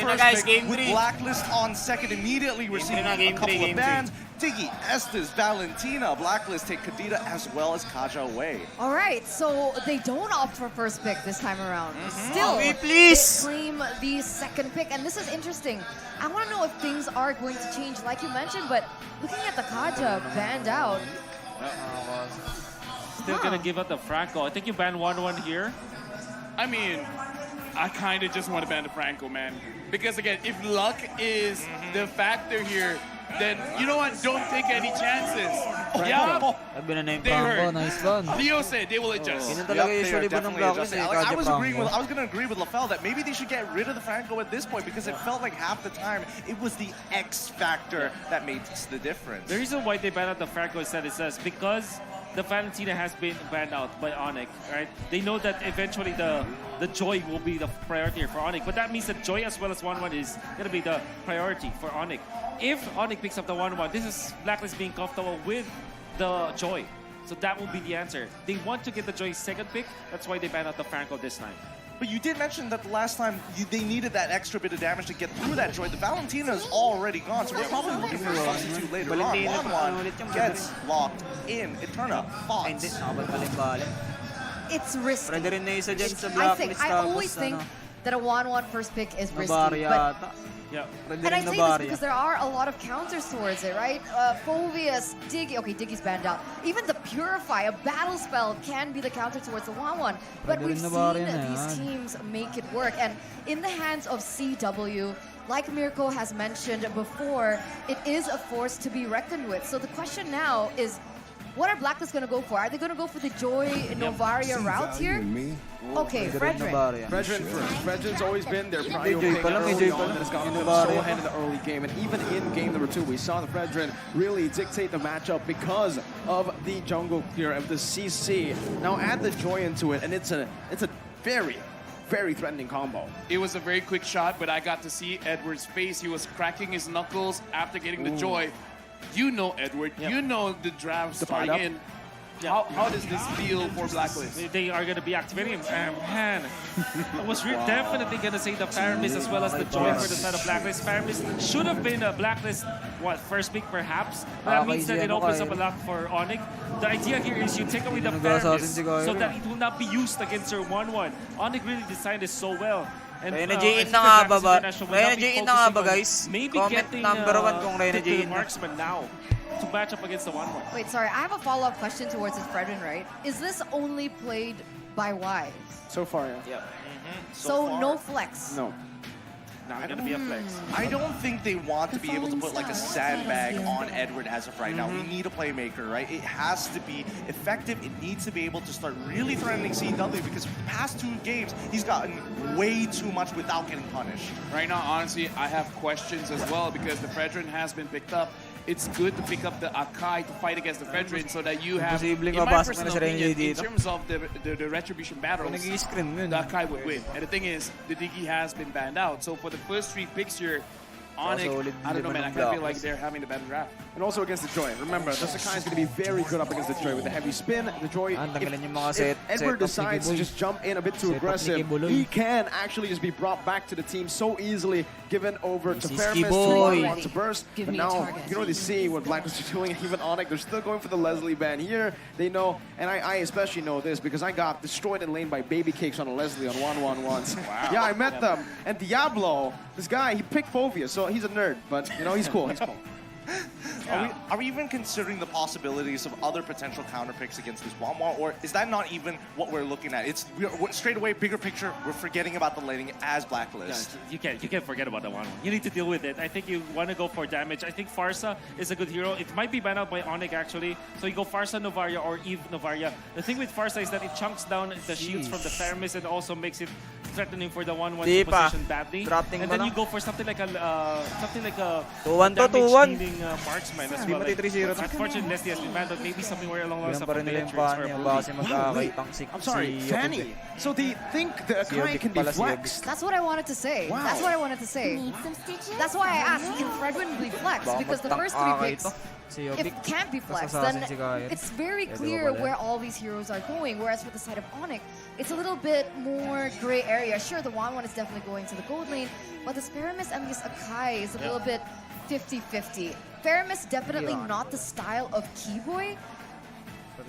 first guys, pick game with three. Blacklist on second, immediately receiving a couple of bans. Diggy, Estes, Valentina, Blacklist take Kadita as well as Kaja away. All right, so they don't opt for first pick this time around. Still, please. they claim the second pick, and this is interesting. I want to know if things are going to change, like you mentioned, but looking at the Kaja banned out. Still gonna give out the Franco. I think you banned 1-1 here. I mean, I kind of just want to ban the Franco, man. Because again, if luck is the factor here, then you know what? Don't take any chances. Yeah, I've been a name they hurt. nice one. Leo said they will adjust. Yun ang Yep, talaga they are usually ba ng definitely Blacklist adjusting. eh, Alex, I Kaja was Franco. going to agree with LaFell that maybe they should get rid of the Franco at this point because it felt like half the time it was the X factor that made the difference. The reason why they banned out the Franco is that it says because the Valentina has been banned out by Onic, right? They know that eventually the Joy will be the priority for Onic, but that means that Joy as well as 1-1 is gonna be the priority for Onic. If Onic picks up the 1-1, this is Blacklist being comfortable with the Joy. So that will be the answer. They want to get the Joy second pick, that's why they banned out the Franco this time. But you did mention that the last time they needed that extra bit of damage to get through that Joy. The Valentina is already gone, so we're probably looking for a substitute later on. 1-1 gets locked in. Eterna, thoughts? It's risky. Pwede rin na isa dyan sa I always think that a 1-1 first pick is risky. Nabarya But ata. Yeah. Pwede And I rin say this Nabarya. because there are a lot of counters towards it, right? Phobius, Diggy. Okay, Diggy's banned out. Even the Purify, a battle spell, can be the counter towards the 1-1. But Pwede we've rin seen Nabarya na these yan. teams make it work. And in the hands of CW, like Mirko has mentioned before, it is a force to be reckoned with. So the question now is, what are Blacklist going to go for? Are they going to go for the Joy Novaria route here? Okay, Fredrin. Fredrin first. Fredrin's always been their May prio Joy pick pa lang, may early Joy pa on, lang. and has gotten Yung them so Novaria. ahead in the early game. And even in game number 2, we saw the Fredrin really dictate the matchup because of the jungle clear of the CC. Now add the Joy into it, and it's a very threatening combo. It was a very quick shot, but I got to see Edward's face. He was cracking his knuckles after getting the Joy. You know, Edward. You know the draft starting in. How does this feel for Blacklist? They are going to be activating him. Man, I was definitely going to say the Paramis as well as the Joy for the side of Blacklist. Paramis should have been a Blacklist, first pick perhaps. That means that it opens up a lot for Onic. The idea here is you take away the Paramis so that it will not be used against your 1-1. Onic really designed this so well. And Renegade na nga ba ba? Renegade na nga ba guys? Maybe Comment getting number 1 kung the Renegade na. marksman now to match up against the 1-1. Wait, sorry, I have a follow-up question towards this Fredrin, right? Is this only played by Y? So far, yeah. So no flex? No. Not going to be a flex. I don't think they want to be able to put like a sandbag on Edward as of right now. We need a playmaker, right? It has to be effective. It needs to be able to start really threatening CW because past 2 games, he's gotten way too much without getting punished. Right now, honestly, I have questions as well because the Fredrin has been picked up. It's good to pick up the Akai to fight against the Fredrin so that you have, in my personal opinion, in terms of the Retribution battles, the Akai would win. And the thing is, the Diggy has been banned out. So for the first 3 picks here, Onic, I don't know, man, I kind of feel like they're having the better draft. And also against the Joy. Remember, the Sakai is going to be very good up against the Joy with the heavy spin. The Joy, if Edward decides to just jump in a bit too aggressive, he can actually just be brought back to the team so easily, given over to Fairness, who wants to burst. But now, you can already see what Blacklist are doing, and even Onic, they're still going for the Leslie ban here. They know, and I especially know this, because I got destroyed in lane by baby cakes on a Leslie on 1-1 once. Wow. Yeah, I met them. And Diablo, this guy, he picked Phobius, so he's a nerd, but, you know, he's cool, he's cool. Are we even considering the possibilities of other potential counter picks against this 1-1, or is that not even what we're looking at? It's we're straight away, bigger picture, we're forgetting about the laning as Blacklist. Yeah, you can't forget about the 1-1. You need to deal with it. I think you want to go for damage. I think Farsa is a good hero. It might be banned out by Onic actually. So you go Farsa Novaria or Eve Novaria. The thing with Farsa is that it chunks down the shields from the Faramis and also makes it threatening for the 1-1 position badly. And then you go for something like a 2-1 to 2-1. Marksman as well. Unfortunately, Leslie has been banned, but maybe something where along those lines I'm sorry, Fanny. So they think the Akai can be flexed? That's what I wanted to say. Wow. That's what I wanted to say. That's why I asked, can Fredrin be flexed? Because the first 3 picks, if it can't be flexed, then it's very clear where all these heroes are going. Whereas for the side of Onic, it's a little bit more gray area. Novaria. Sure, the 1-1 is definitely going to the gold lane, but the Skirmishes and this Akai is a little bit 50-50. Skirmishes definitely not the style of Keyboy,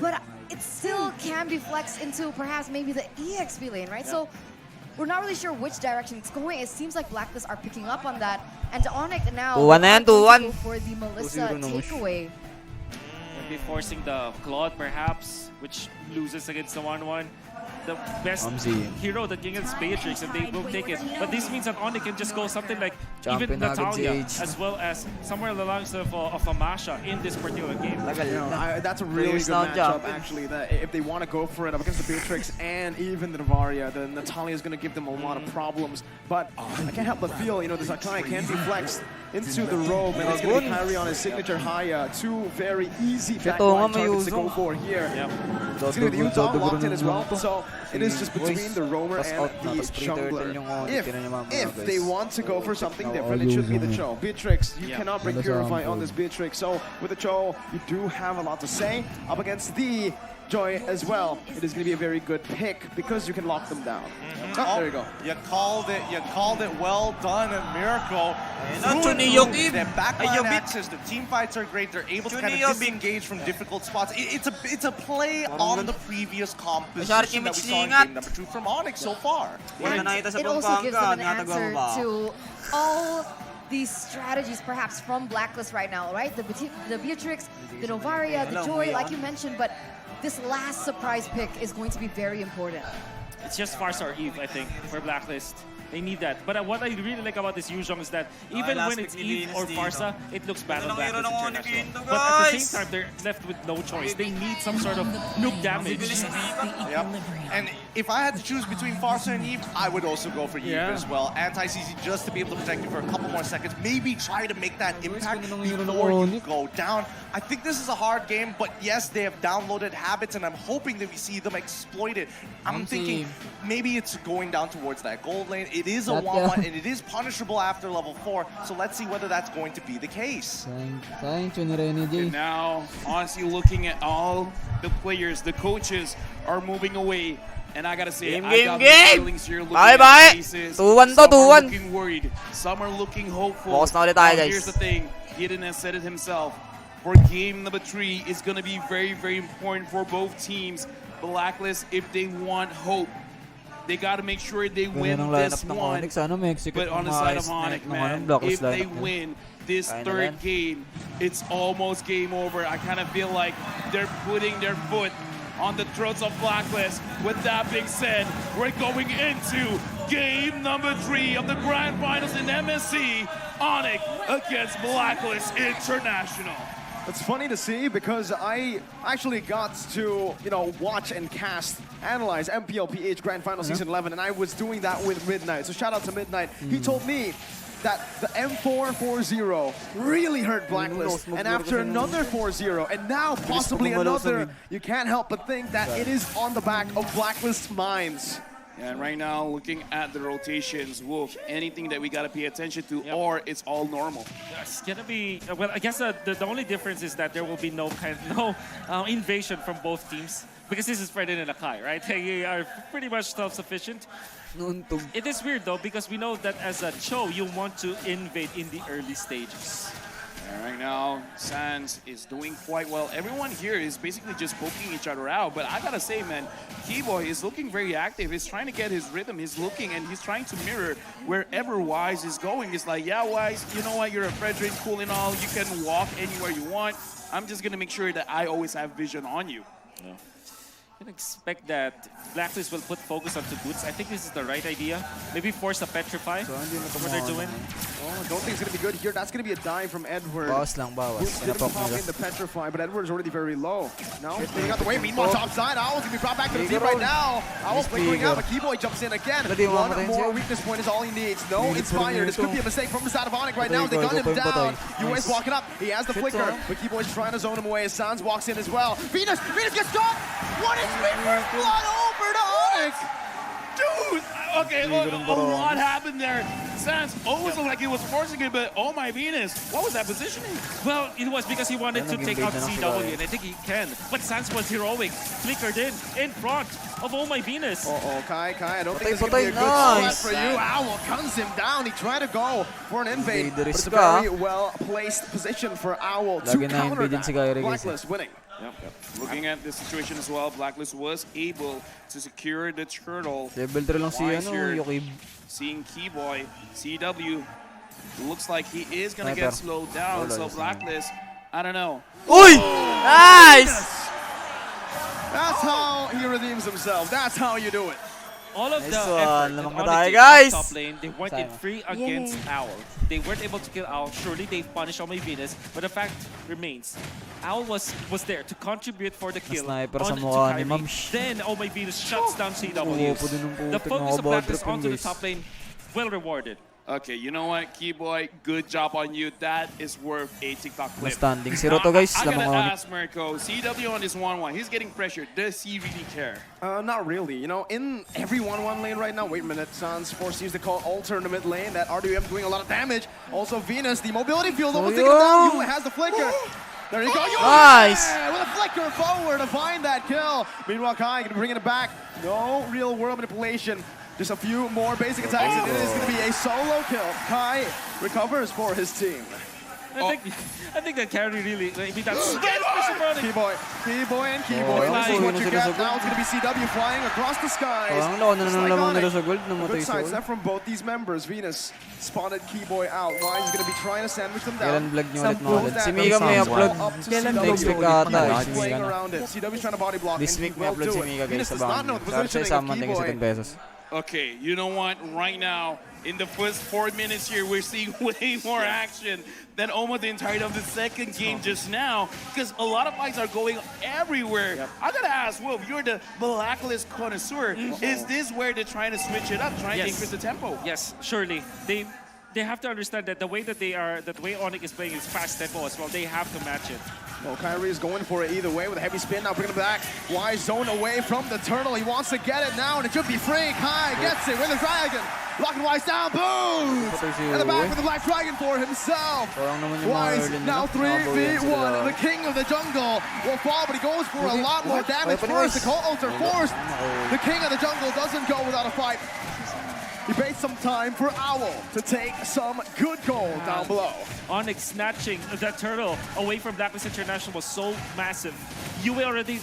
but it still can be flexed into perhaps maybe the EXP lane, right? So we're not really sure which direction it's going. It seems like Blacklist are picking up on that. And Onic now 2-1 na yan, 2-1. for the Melissa 2-0 na takeaway. Be forcing the Claude perhaps, which loses against the 1-1. The best hero that can get is Beatrix, and they will take it. But this means that Onic can just go something like even Champion agad Natalia, si Age. as well as somewhere along the lines of a Masha in this particular game. That's a really good matchup, actually. That if they want to go for it up against the Beatrix and even the Novaria, the Natalia is going to give them a lot of problems. But I can't help but feel, this Akai can be flexed into the robe, and it's going to carry on his signature Haya. Two very easy backline targets to go for here. It's going to be the Utah locked in as well. So it is just between the roamer and the jungler. If they want to go for something different, it should be the Cho. Beatrix, you cannot break Purify on this Beatrix. So with the Cho, you do have a lot to say up against the Joy as well. It is going to be a very good pick because you can lock them down. There you go. You called it. You called it. Well done, Miracle. Their backline access, the team fights are great. They're able to kind of disengage from difficult spots. It's a play on the previous composition that we saw in game number 2 from Onic so far. It also gives them an answer to all these strategies perhaps from Blacklist right now, right? The Beatrix, the Novaria, the Joy, like you mentioned, but this last surprise pick is going to be very important. It's just Farsa or Eve, I think, for Blacklist. They need that. But what I really like about this Yuzhong is that even when it's Eve or Farsa, it looks bad on Blacklist International. But at the same time, they're left with no choice. They need some sort of nuke damage. Yep. And if I had to choose between Farsa and Eve, I would also go for Eve as well. Anti-CC just to be able to protect you for a couple more seconds. Maybe try to make that impact before you go down. I think this is a hard game, but yes, they have downloaded habits, and I'm hoping that we see them exploit it. I'm thinking maybe it's going down towards that gold lane. It is a 1-1, and it is punishable after level 4, so let's see whether that's going to be the case. And now, honestly, looking at all the players, the coaches are moving away. And I gotta say, I got mixed feelings here looking at faces. 2-1 Some to, are 2-1. looking worried, some are looking hopeful. Boss na ulit tayo, Now, guys. here's the thing, Hidden has said it himself. For game number 3, it's gonna be very, very important for both teams. Blacklist, if they want hope, they gotta make sure they win this one. But on the side of Onic, man, if they win this third game, it's almost game over. I kind of feel like they're putting their foot on the throats of Blacklist. With that being said, we're going into game number 3 of the Grand Finals in MSC. Onic against Blacklist International. It's funny to see because I actually got to, watch and analyze MPLPH Grand Final Season 11, and I was doing that with Midnight. So shout out to Midnight. He told me that the M4-4-0 really hurt Blacklist, and after another 4-0, and now possibly another, you can't help but think that it is on the back of Blacklist's minds. And right now, looking at the rotations, Wolf, anything that we gotta pay attention to, or it's all normal. It's gonna be well. I guess the only difference is that there will be no invasion from both teams because this is Fredin and Akai, right? They are pretty much self-sufficient. It is weird though because we know that as a Cho, you want to invade in the early stages. And right now, Sans is doing quite well. Everyone here is basically just poking each other out. But I gotta say, man, Keyboy is looking very active. He's trying to get his rhythm. He's looking and he's trying to mirror wherever Wise is going. It's like, yeah, Wise, you know what? You're a Fredrin, cool and all. You can walk anywhere you want. I'm just gonna make sure that I always have vision on you. Yeah. I can expect that Blacklist will put focus onto Boots. I think this is the right idea. Maybe force a Petrify. That's what they're doing. Oh, I don't think it's going to be good here. That's going to be a dive from Edward. Bawas lang, bawas. Boots didn't pop in the Petrify, but Edward is already very low. Now, getting out the way. Meanwhile, top side. Owl's going to be brought back to the team right now. Owl's flickering out, but Keyboy jumps in again. One more weakness point is all he needs. No Inspire. This could be a mistake from the side of Onic right now. They gun him down. US walking up. He has the flicker, but Keyboy's trying to zone him away as Sans walks in as well. Venus gets caught. What is first blood over to Onic? Dude, okay, a lot happened there. Sans almost looked like he was forcing it, but oh my Venus, what was that positioning? Well, it was because he wanted to take out CW, and I think he can. But Sans was heroic, flickered in front of Oh My Venus. Kai, I don't think this is going to be a good spot for you. Owl guns him down. He tried to go for an invade, but it's a very well-placed position for Owl to counter that. Blacklist winning. Yep. Looking at the situation as well, Blacklist was able to secure the turtle. Wise here, seeing Keyboy, CW, looks like he is going to get slowed down, so Blacklist, I don't know. Uy! Nice! That's how he redeems himself. That's how you do it. All of Nice the one. effort that Lamang Onic tayo, did guys. on top lane, they weren't in free against Owl. They weren't able to kill Owl. Surely they punished Oh My Venus, but the fact remains, Owl was there to contribute for the kill Sniper sa on mukha ni Kyrie. Mamsh. Then Oh My Venus shuts down CW. The focus of Blacklist onto the top lane, well rewarded. Okay, you know what, Keyboy, good job on you. That is worth a TikTok clip. Standing 0 to guys. I gotta Lamang Onic. ask Mirko, CW on this 1-1, he's getting pressured. Does he really care? Not really. You know, in every 1-1 lane right now, wait a minute, Sans forced use to call Alter in the mid lane. That RWM doing a lot of damage. Also Venus, the mobility field almost taken him down. Yue has the flicker. There you go. Yue! Nice! With a flicker forward to find that kill. Meanwhile, Kai gonna bring it back. No real world manipulation. Just a few more basic attacks, and it is going to be a solo kill. Kai recovers for his team. I think that carry really, maybe that's Keyboy and Keyboy. This is what you get. Now it's going to be CW flying across the skies. Good side step from both these members. Venus spotted Keyboy out. Wise is going to be trying to sandwich them down. Si Mika may upload. Next week ata. Playing around it. CW's trying to body block. This week may upload si Mika guys sa bang. Sa isang man tingin sa 10 pesos. Okay, you know what? Right now, in the first 4 minutes here, we're seeing way more action than almost the entirety of the second game just now, because a lot of fights are going everywhere. Yep. I gotta ask, Wolf, you're the Blacklist connoisseur. Is this where they're trying to switch it up, trying to increase the tempo? Yes, surely. They have to understand that the way that the way Onic is playing is fast tempo as well. They have to match it. Well, Kyrie is going for it either way with a heavy spin. Now bringing it back. Wise zone away from the turtle. He wants to get it now, and it should be free. Kai gets it with the dragon. Blocking Wise down. Boom! And the back with the Black Dragon for himself. Wise now 3v1. The king of the jungle will fall, but he goes for a lot more damage first. The Cold Alter forced. The king of the jungle doesn't go without a fight. He paid some time for Owl to take some good gold down below. Onic snatching that turtle away from Blacklist International was so massive. Yue already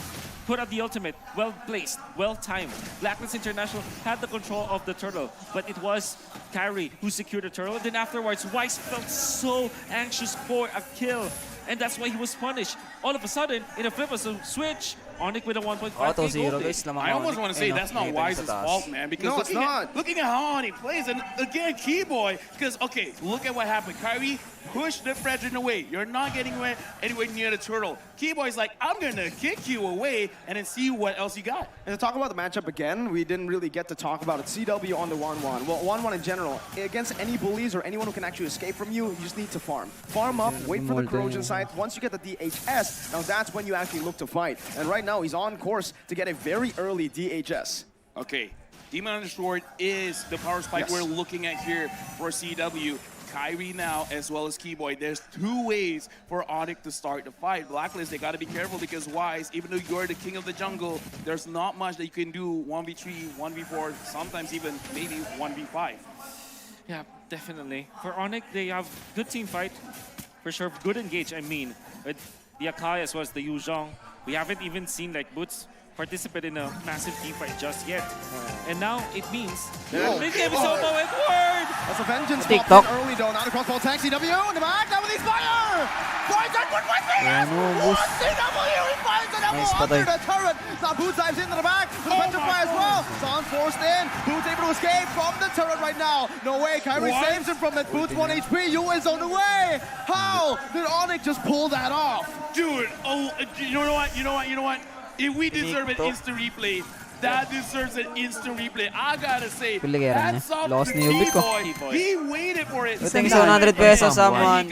put out the ultimate. Well placed, well timed. Blacklist International had the control of the turtle, but it was Kyrie who secured the turtle. Then afterwards, Wise felt so anxious for a kill, and that's why he was punished. All of a sudden, in a flip of a switch, Onic with a 1.5 gold. I almost want to say that's not Wise's fault, man, because looking at how Onic plays, and again, Keyboy, because, okay, look at what happened. Kyrie pushed the Fredrin away. You're not getting anywhere near the turtle. Keyboy's like, I'm going to kick you away and then see what else you got. And to talk about the matchup again, we didn't really get to talk about it. CW on the 1-1. Well, 1-1 in general. Against any bullies or anyone who can actually escape from you, you just need to farm. Farm up, wait for the corrosion site. Once you get the DHS, now that's when you actually look to fight. And right now, he's on course to get a very early DHS. Okay, Demon Undersword is the power spike we're looking at here for CW. Kyrie now, as well as Keyboy. There's two ways for Onic to start the fight. Blacklist, they got to be careful because Wise, even though you're the king of the jungle, there's not much that you can do 1v3, 1v4, sometimes even maybe 1v5. Yeah, definitely. For Onic, they have good team fight. For sure, good engage, I mean. With the Akai as well as the Yu Zhong. We haven't even seen like Boots participate in a massive team fight just yet. And now it means mid-game is over with Word! That's a vengeance TikTok. pop in early though. Not across ball tank. CW in the back. Now with his fire! Finds Edward with Venus! CW! He finds the double under the turret. Now Boots dives into the back. The petrify as well. Sans forced in. Boots able to escape from the turret right now. No way. Kyrie saves him from it. Boots 1 HP. Yu is on the way. How did Onic just pull that off? Dude, you know what? If we deserve an instant replay, that deserves an instant replay. I gotta say, that's up to Keyboy. He waited for it. Thank you sa 100 pesos, someone.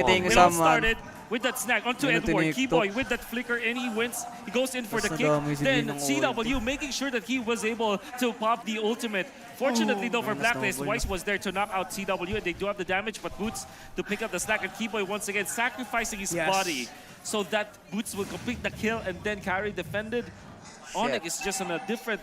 Thank you, someone. with that snag onto Edward. Keyboy with that flicker, and he wins. He goes in for the kick. Then CW making sure that he was able to pop the ultimate. Fortunately, though, for Blacklist, Wise was there to knock out CW, and they do have the damage, but Boots to pick up the slack, and Keyboy once again sacrificing his body so that Boots will complete the kill, and then Carry defended. Onic is just on a different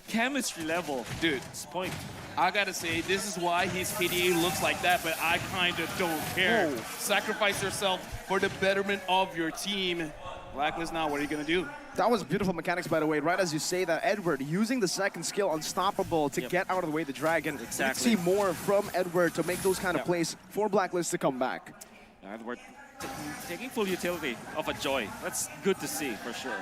chemistry level. Dude, this point. I gotta say, this is why his KDA looks like that, but I kind of don't care. Sacrifice yourself for the betterment of your team. Blacklist now, what are you gonna do? That was beautiful mechanics, by the way. Right as you say that, Edward using the second skill, Unstoppable, to get out of the way of the Dragon. Exactly. You see more from Edward to make those kind of plays for Blacklist to come back. Edward taking full utility of a Joy. That's good to see, for sure.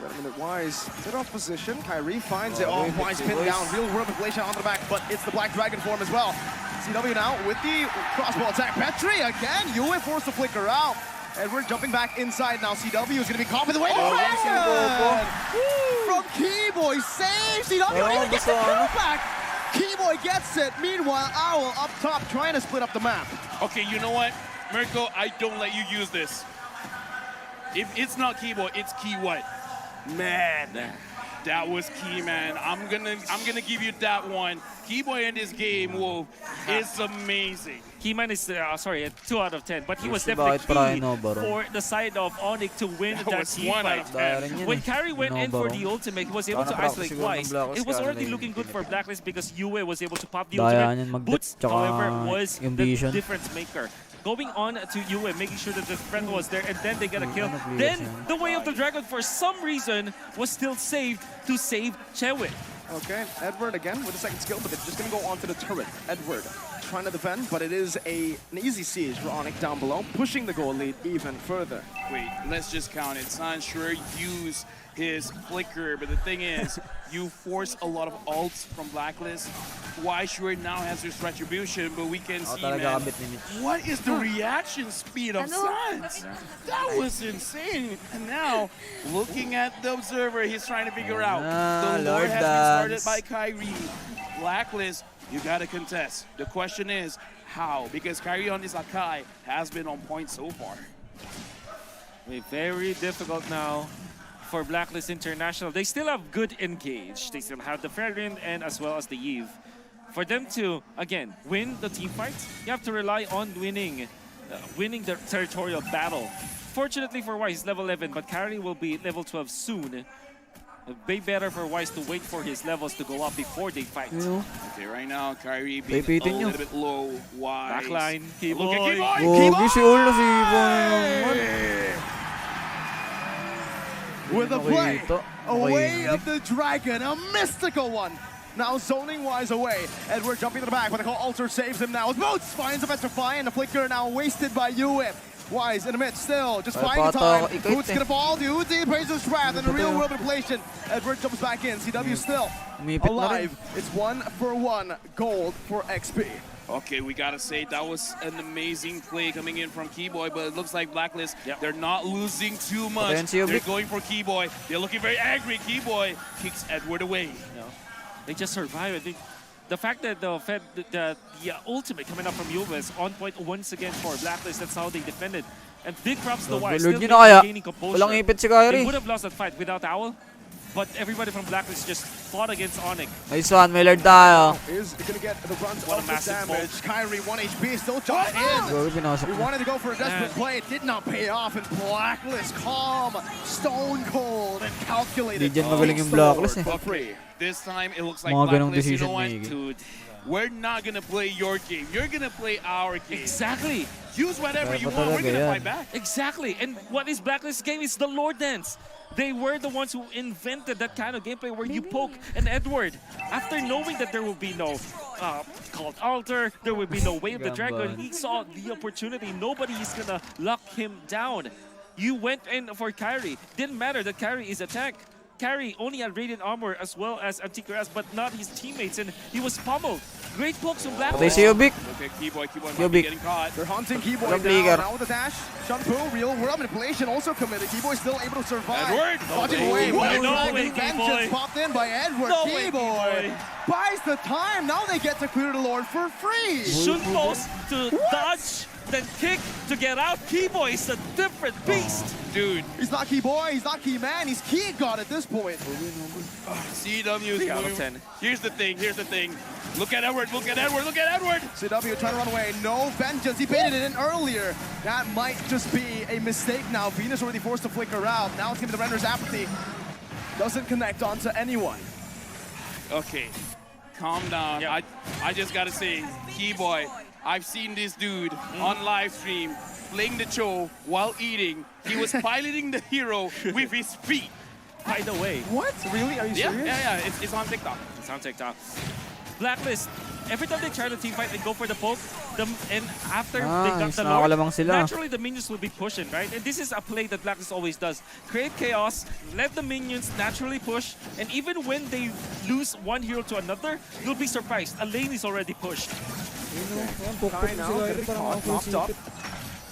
Wait a minute, Wise set off position. Kyrie finds it. Oh, Wise pinned down. Real world manipulation on the back, but it's the Black Dragon form as well. CW now with the crossbow attack. Petri again. Yue forced to flicker out. Edward jumping back inside now. CW is going to be caught with the way. From Keyboy saves CW. Gets the kill back. Keyboy gets it. Meanwhile, Owl up top trying to split up the map. Okay, you know what? Mirko, I don't let you use this. If it's not Keyboy, it's Key what? Man, that was key, man. I'm gonna give you that one. Keyboy in this game, whoa, is amazing. Keyman is, sorry, 2 out of 10, but he was definitely key for the side of Onic to win that team fight. When Carry went in for the ultimate, he was able to isolate Wise. It was already looking good for Blacklist because Yue was able to pop the ultimate. Boots, however, was the difference maker. Going on to Yue, making sure that the friend was there, and then they get a kill. Then the way of the Dragon, for some reason, was still saved to save Chewit. Okay, Edward again with the second skill, but it's just going to go onto the turret. Edward trying to defend, but it is an easy siege for Onic down below, pushing the goal lead even further. Wait, let's just count it. San sure use his flicker, but the thing is, you force a lot of ults from Blacklist. Why sure now has his retribution, but we can see, man, what is the reaction speed of Sans? That was insane. And now, looking at the observer, he's trying to figure out. The Lord has been started by Kyrie. Blacklist, you gotta contest. The question is, how? Because Kyrie on this Akai has been on point so far. Very difficult now for Blacklist International. They still have good engage. They still have the Fairwind and as well as the Eve. For them to, again, win the team fights, you have to rely on winning the territorial battle. Fortunately for Wise, level 11, but Carry will be level 12 soon. It'd be better for Wise to wait for his levels to go up before they fight. Okay, right now, Kyrie being a little bit low. Wise. Backline, Keyboy. With a play, away of the Dragon, a mystical one. Now zoning Wise away. Edward jumping to the back, but the call Alter saves him now. Boots finds a Petrify, and the flicker now wasted by Yue. Wise in the mid still, just finding time. Boots gonna fall, dude. He prays his wrath in a real world manipulation. Edward jumps back in. CW still alive. It's 1-for-1 gold for XP. Okay, we gotta say that was an amazing play coming in from Keyboy, but it looks like Blacklist, they're not losing too much. They're going for Keyboy. They're looking very angry. Keyboy kicks Edward away. They just survived. The fact that the ultimate coming up from Yue is on point once again for Blacklist, that's how they defended. And big props to Wise, still gaining composure. They would have lost that fight without Owl, but everybody from Blacklist just fought against Onic. Nice one, Miller tayo. Is going to get the brunt What a of the massive damage. Kyrie, 1 HP, still jumps in. We wanted to go for a desperate play. It did not pay off. And Blacklist, calm, stone cold, and calculated. Di dyan magaling yung Blacklist eh. Okay, this time it looks like Mga ganong Blacklist, you decision know what, making. dude? We're not gonna play your game. You're gonna play our game. Exactly. Use whatever you want. We're gonna fight back. Exactly. And what is Blacklist's game is the Lord Dance. They were the ones who invented that kind of gameplay where you poke an Edward. After knowing that there will be no called altar, there will be no way of the dragon, he saw the opportunity. Nobody is gonna lock him down. You went in for Kyrie. Didn't matter that Kyrie is a tank. carry only had Radiant Armor as well as Anticuras, but not his teammates, and he was pummeled. Great pokes from Blck. Patay si Yubik. Look at Keyboy. Keyboy might be Yubik. getting caught. They're hunting Keyboy Walang down. flicker. Now with the dash. Shampoo, real world manipulation also committed. Keyboy still able to survive. Edward! Dodging away. No way, One no dragon way, vengeance Keyboy. popped in by Edward. No way, Keyboy Keyboy. buys the time. Now they get to clear the Lord for free. Shun post to dodge, then kick to get out. Keyboy is a different beast. Dude, He's not Keyboy. He's not Keyman. He's Key God at this point. CW is 3 out of moving. 10. Here's the thing. Look at Edward. Look at Edward. CW trying to run away. No vengeance. He baited it in earlier. That might just be a mistake now. Venus already forced to flicker out. Now it's going to be the Render's apathy. Doesn't connect onto anyone. Okay, calm down. Yeah. I just gotta say, Keyboy, I've seen this dude on live stream playing the show while eating. He was piloting the hero with his feet. By the way, What? Really? Are you Yeah, serious? yeah. It's on TikTok. it's on TikTok. Blacklist. Every time they try to team fight, they go for the poke. And after they got Nice, the Lord, nakakalamang sila. naturally the minions will be pushing, right? And this is a play that Blacklist always does. Create chaos, let the minions naturally push, and even when they lose one hero to another, you'll be surprised. A lane is already pushed. Kai now getting caught, knocked up.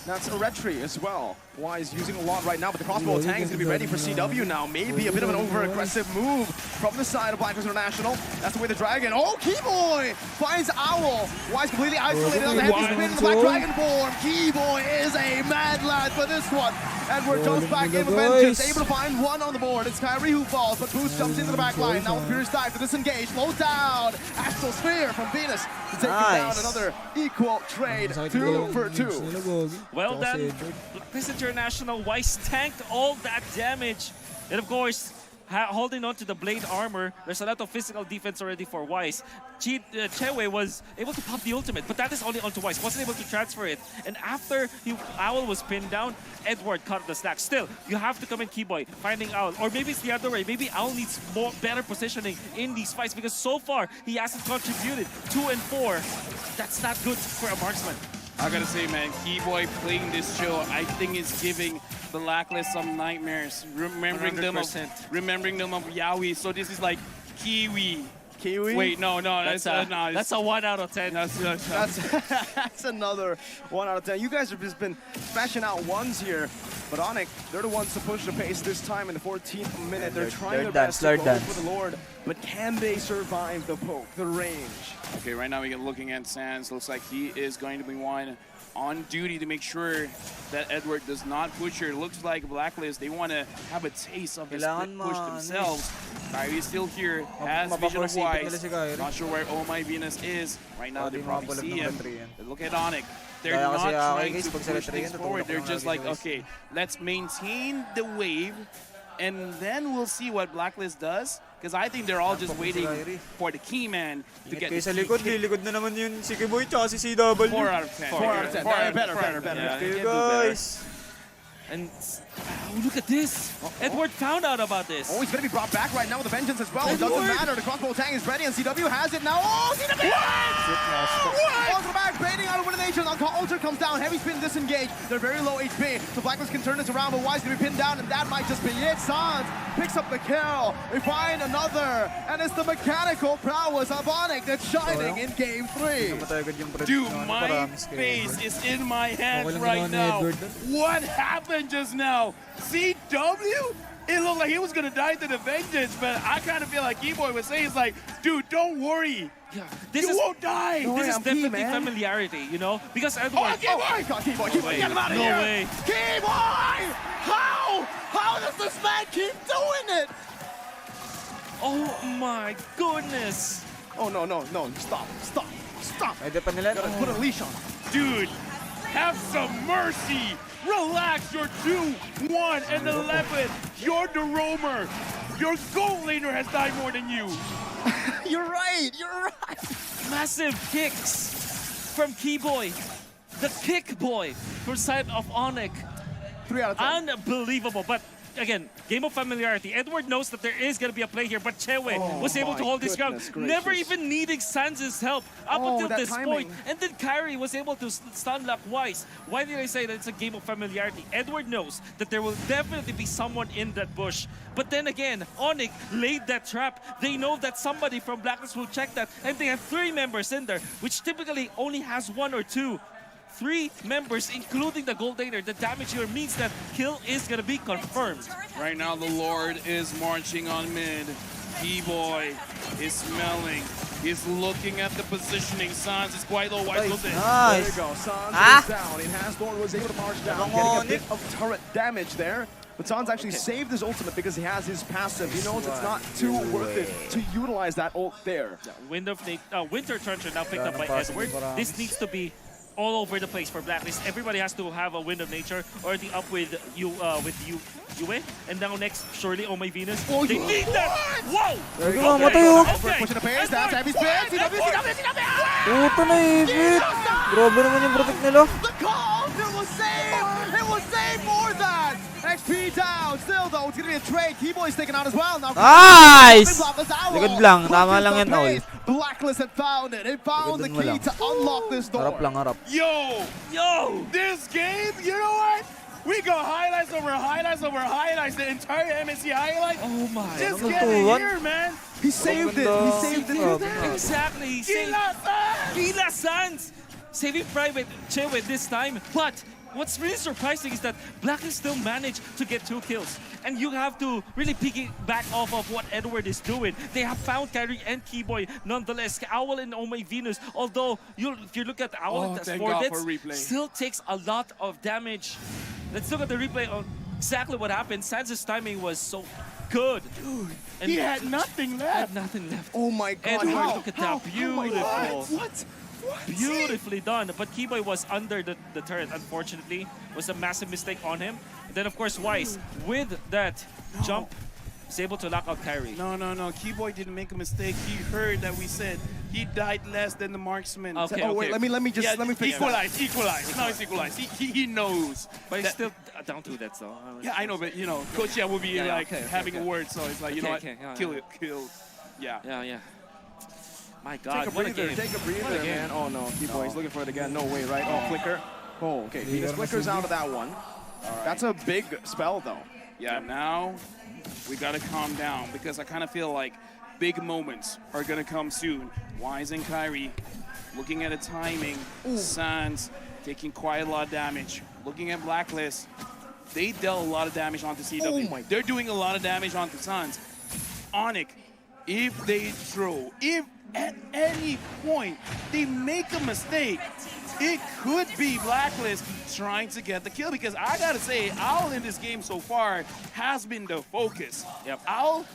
That's a retry as well. Wise using a lot right now, but the crossbow tank is going to be ready for CW now. Maybe a bit of an over-aggressive move from the side of Black International. That's the way the Dragon. Oh, Keyboy finds Owl. Wise completely isolated on the heavy spin in the Black Dragon form. Keyboy is a mad lad for this one. Edward jumps back in with vengeance, able to find one on the board. It's Kyrie who falls, but Boost jumps into the back line. Now with Furious Dive to disengage. Low down. Astral Sphere from Venus to take down another equal trade. 2 for 2. Well done. Blacklist International. Wise tanked all that damage. And of course, holding on to the blade armor, there's a lot of physical defense already for Wise. Chewe was able to pop the ultimate, but that is only onto Wise. Wasn't able to transfer it. And after Owl was pinned down, Edward caught the slack. Still, you have to come in Keyboy, finding Owl. Or maybe it's the other way. Maybe Owl needs better positioning in these fights because so far, he hasn't contributed. 2 and 4. That's not good for a marksman. I gotta say, man, Keyboy playing this show, I think is giving the Blacklist some nightmares. Remembering 100%. them of Yaoi. So this is like Kiwi. Kiwi? Wait, no, That's a 1 out of 10. That's another 1 out of 10. You guys have just been smashing out ones here, but Onic, they're the ones to push the pace this time in the 14th minute. They're trying their best to go for the Lord, but can they survive the poke, the range? Okay, right now we get looking at Sans. Looks like he is going to be one on duty to make sure that Edward does not push her. Looks like Blacklist, they want to have a taste of the split push themselves. Kyrie's still here, has vision of Wise. Not sure where Oh My Venus is. Right now they probably see him. But look at Onic. They're not trying to push things forward. They're just like, okay, let's maintain the wave and then we'll see what Blacklist does. Because I think they're all just waiting for the key man to get the sa likod, likod na naman yun si Kiboy tsaka si CW. 4 out of 10. 4 out of 10. Better. Yeah, Okay, can't do better. guys. And look at this. Edward found out about this. Oh, he's going to be brought back right now with a vengeance as well. It doesn't matter. The crossbow tank is ready and CW has it now. Oh, CW! What? Welcome back, baiting out of elimination. Ultra comes down. Heavy spin disengage. They're very low HP. So Blacklist can turn this around, but Wise going to be pinned down, and that might just be it. Sans picks up the kill. We find another, and it's the mechanical prowess of Onic that's shining in game 3. Dude, my face is in my hands right now. What happened just now? CW? It looked like he was gonna die to the vengeance, but I kind of feel like Keyboy was saying, it's like, dude, don't worry. Yeah, You won't die. No This is I'm definitely man. familiarity, you know? Because Edward... Oh, Keyboy! Keyboy, get him out of No here! way. Keyboy! How? How does this man keep doing it? Oh my goodness. Oh, no. Stop. Pwede pa nila. Gotta put a leash on him. Dude, have some mercy. Relax, you're 2-1 and 11. You're the roamer. Your goal laner has died more than you. You're right. Massive kicks from Keyboy. The kick boy from side of Onic. 3 out of 10. Unbelievable. But again, game of familiarity. Edward knows that there is going to be a play here, but Chewe was able to hold his ground, never even needing Sans' help up until this point. And then Kyrie was able to stun lock Wise. Why did I say that it's a game of familiarity? Edward knows that there will definitely be someone in that bush. But then again, Onic laid that trap. They know that somebody from Blacklist will check that, and they have 3 members in there, which typically only has 1 or 2. 3 members, including the Goldaner. The damage here means that kill is going to be confirmed. Right now, the Lord is marching on mid. B-Boy is smelling. He's looking at the positioning. Sans is quite low. Wise goes in. There you go. Sans is down. Enhanced was able to march down, getting a bit of turret damage there. But Sans actually saved his ultimate because he has his passive. He knows it's not too worth it to utilize that ult there. Winter Trencher now picked up by Edward. This needs to be all over the place for Blacklist. Everybody has to have a Wind of Nature or the up with Yue. And now next, surely, oh my Venus. They need that! Whoa! There you go. Okay. Pushing the pace. That's heavy spin. Puto na ipit. Grabe naman yung protect nila. The call! It was saved! It was saved for that! XP down. Still though, it's gonna be a trade. Keyboy's taken out as well. Now Nice! Likod lang. Tama lang yan, Ol. Blacklist had found it. It found the key to unlock this door. Harap lang, harap. Yo! This game, you know what? We go highlights over highlights over highlights. The entire MSC highlight. Oh my. Just get in here, man. He saved it. He saved it. Exactly. Gila Sans! Saving Private Chewe this time. But what's really surprising is that Blacklist still managed to get 2 kills. And you have to really piggyback off of what Edward is doing. They have found Kyrie and Keyboy nonetheless. Owl and Oh My Venus, although if you look at Owl, it has 4 hits, still takes a lot of damage. Let's look at the replay on exactly what happened. Sans' timing was so good. Dude, and he had nothing left. Oh my god. Edward, look at that. Beautiful. What? Beautifully done. But Keyboy was under the turret, unfortunately. It was a massive mistake on him. And then, of course, Wise, with that jump, is able to lock out Kyrie. No. Keyboy didn't make a mistake. He heard that we said he died less than the marksman. Okay, wait, let me fix equalize. Now it's equalized. He knows. But he's still down to that, so. Yeah, I know, but you know, Coach will be having a word, so it's like, you know what, kill it. Yeah. My God, take a breather, man. Oh no, Keyboy, he's looking for it again. No way, right? Oh, flicker. Oh, okay. Venus flickers out of that one. Right. That's a big spell, though. Yeah, now we gotta calm down because I kind of feel like big moments are gonna come soon. Wise and Kyrie looking at the timing. Sans taking quite a lot of damage. Looking at Blacklist, they dealt a lot of damage onto CW. They're doing a lot of damage onto Sans. Onic, if they throw, if at any point they make a mistake, it could be Blacklist trying to get the kill, because I gotta say, Owl in this game so far has been the focus. Yep. Owl,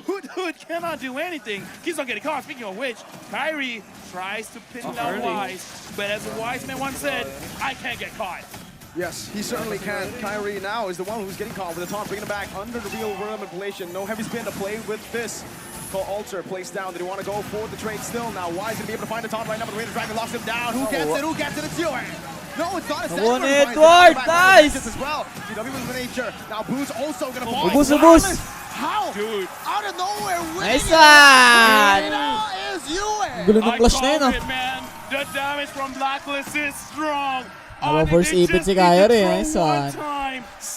Hood cannot do anything. Keeps on getting caught. Speaking of which, Kyrie tries to pin down Wise, but as a wise man once said, I can't get caught. Yes, he certainly can. Kyrie now is the one who's getting caught with the taunt, bringing it back under the real world manipulation. No heavy spin to play with this. Call Alter, placed down. Did he want to go for the trade still? Now Wise going to be able to find the taunt right now, but the Raider Dragon locks him down. Who gets it? Who gets it? It's you. No, it's not. It's Edward. Nice. As well. GW with nature. Now Boo's also going to fall. Boost. How? Dude. Out of nowhere, Nice winning one. is you. Gulo ng clash na yun, I called it, man. The damage from Blacklist is strong. First ipit si Kaya rin. Nice one.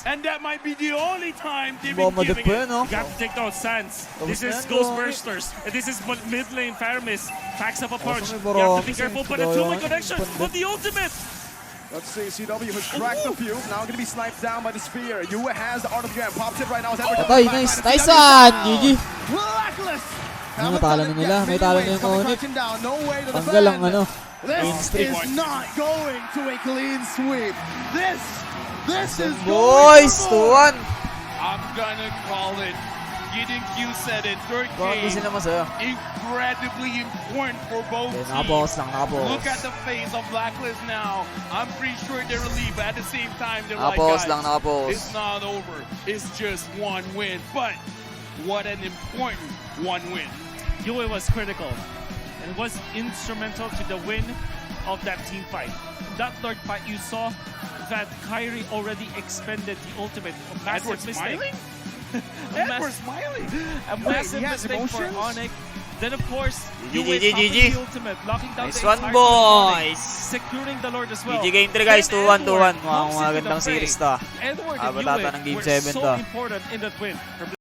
And that might be the only time they've been Bomba giving pa it. yun, no? You got to take down Sans. This is Ghost Bursters. And this is mid lane Faramis. Packs up a punch. You have to be careful, but a two-way connection. But the ultimate. Let's see, CW has cracked the fuse. Now going to be sniped down by the sphere. Yue has the Art of Jam. Pops it right now. Patay, nice. Nice one. GG. Blacklist. May talo na nila. May talo na yung Onic. Tanggal ang ano. This is not going to a clean sweep. This is boys, 2-1. I'm gonna call it. You said it. Third game, incredibly important for both teams. Look at the face of Blacklist now. I'm pretty sure they're relieved, but at the same time, they're like, guys, it's not over. It's just one win. But what an important one win. Yue was critical and was instrumental to the win. of that team fight. That Lord fight, you saw that Kyrie already expended the ultimate. A massive Edward's mistake. smiling? A Edward's smiling. A massive he has mistake for emotions? Onic. Then of course, you GG, were stopping GG. the ultimate, locking down Nice the one, entire team of Onic, boys. securing the Lord as well. GG game 3 guys, Then 2-1, Edward 2-1. comes into the Magandang fray. series to. Edward and Abot ata ng Ewan game were 7 so to. important in that win.